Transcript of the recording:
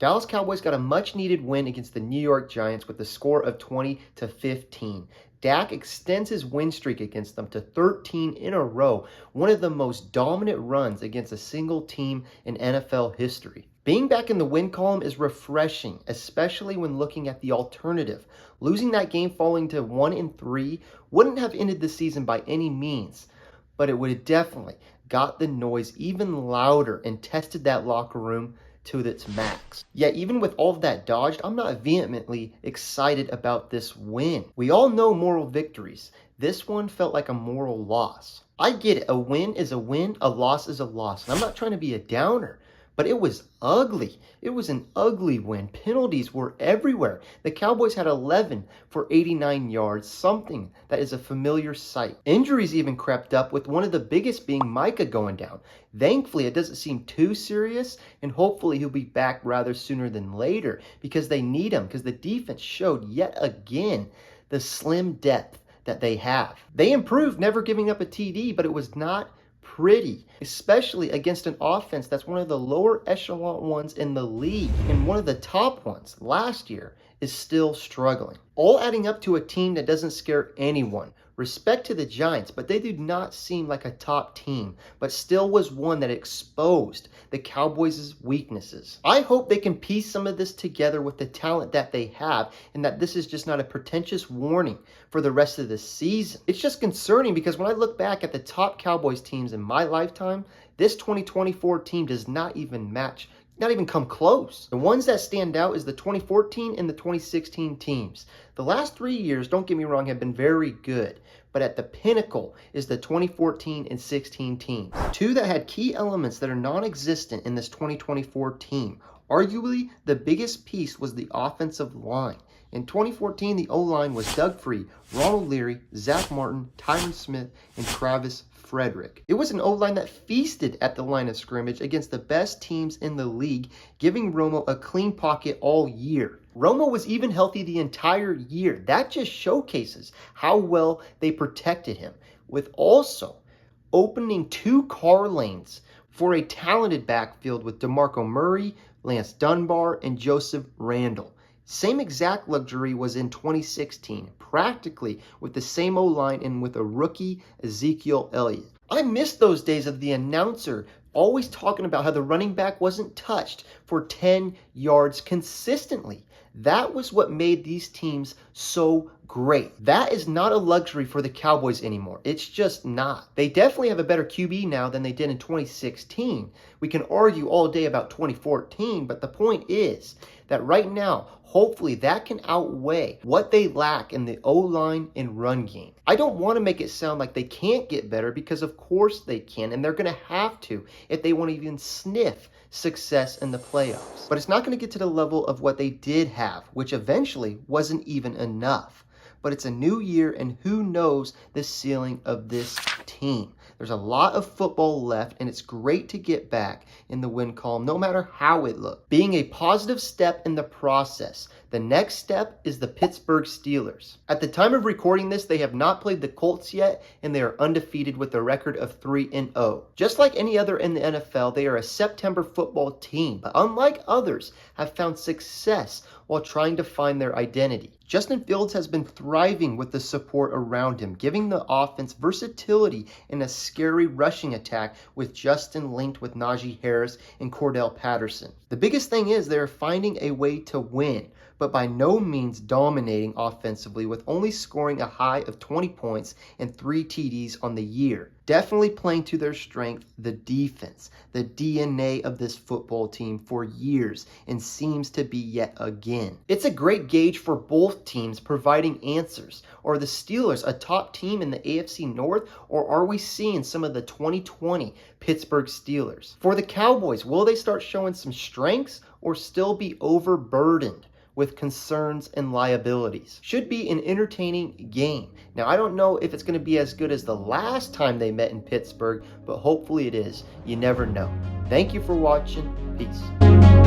Dallas Cowboys got a much-needed win against the New York Giants with the score of 20-15. Dak extends his win streak against them to 13 in a row, one of the most dominant runs against a single team in NFL history. Being back in the win column is refreshing, especially when looking at the alternative. Losing that game falling to 1-3 wouldn't have ended the season by any means, but it would have definitely got the noise even louder and tested that locker room to its max. Yet even with all of that dodged, I'm not vehemently excited about this win. We all know moral victories. This one felt like a moral loss. I get it, a win is a win, a loss is a loss. And I'm not trying to be a downer, but it was ugly. It was an ugly win. Penalties were everywhere. The Cowboys had 11 for 89 yards, something that is a familiar sight. Injuries even crept up, with one of the biggest being Micah going down. Thankfully, it doesn't seem too serious, and hopefully he'll be back rather sooner than later, because they need him, because the defense showed yet again the slim depth that they have. They improved, never giving up a TD, but it was not pretty, especially against an offense that's one of the lower echelon ones in the league, and one of the top ones last year is still struggling. All adding up to a team that doesn't scare anyone. Respect to the Giants, but they do not seem like a top team, but still was one that exposed the Cowboys' weaknesses. I hope they can piece some of this together with the talent that they have, and that this is just not a pretentious warning for the rest of the season. It's just concerning because when I look back at the top Cowboys teams in my lifetime, this 2024 team does not even match, not even come close. The ones that stand out is the 2014 and the 2016 teams. The last 3 years, don't get me wrong, have been very good, but at the pinnacle is the 2014 and 16 teams. Two that had key elements that are non-existent in this 2024 team. Arguably, the biggest piece was the offensive line. In 2014, the O-line was Doug Free, Ronald Leary, Zach Martin, Tyron Smith, and Travis Frederick. It was an O-line that feasted at the line of scrimmage against the best teams in the league, giving Romo a clean pocket all year. Romo was even healthy the entire year. That just showcases how well they protected him, with also opening 2 car lanes for a talented backfield with DeMarco Murray, Lance Dunbar, and Joseph Randle. Same exact luxury was in 2016, practically with the same O-line and with a rookie, Ezekiel Elliott. I miss those days of the announcer always talking about how the running back wasn't touched for 10 yards consistently. That was what made these teams so great. That is not a luxury for the Cowboys anymore. It's just not. They definitely have a better QB now than they did in 2016. We can argue all day about 2014, but the point is that right now, hopefully that can outweigh what they lack in the O-line and run game. I don't want to make it sound like they can't get better, because of course they can, and they're going to have to if they want to even sniff success in the playoffs. But it's not going to get to the level of what they did have, which eventually wasn't even enough. But it's a new year, and who knows the ceiling of this team. There's a lot of football left, and it's great to get back in the win column, no matter how it looked. Being a positive step in the process. The next step is the Pittsburgh Steelers. At the time of recording this, they have not played the Colts yet, and they are undefeated with a record of 3-0. Just like any other in the NFL, they are a September football team, but unlike others, have found success while trying to find their identity. Justin Fields has been thriving with the support around him, giving the offense versatility in a scary rushing attack with Justin linked with Najee Harris and Cordell Patterson. The biggest thing is they're finding a way to win, but by no means dominating offensively, with only scoring a high of 20 points and 3 TDs on the year. Definitely playing to their strength, the defense, the DNA of this football team for years, and seems to be yet again. It's a great gauge for both teams providing answers. Are the Steelers a top team in the AFC North, or are we seeing some of the 2020 Pittsburgh Steelers? For the Cowboys, will they start showing some strengths or still be overburdened with concerns and liabilities? Should be an entertaining game. Now, I don't know if it's going to be as good as the last time they met in Pittsburgh, but hopefully it is. You never know. Thank you for watching. Peace.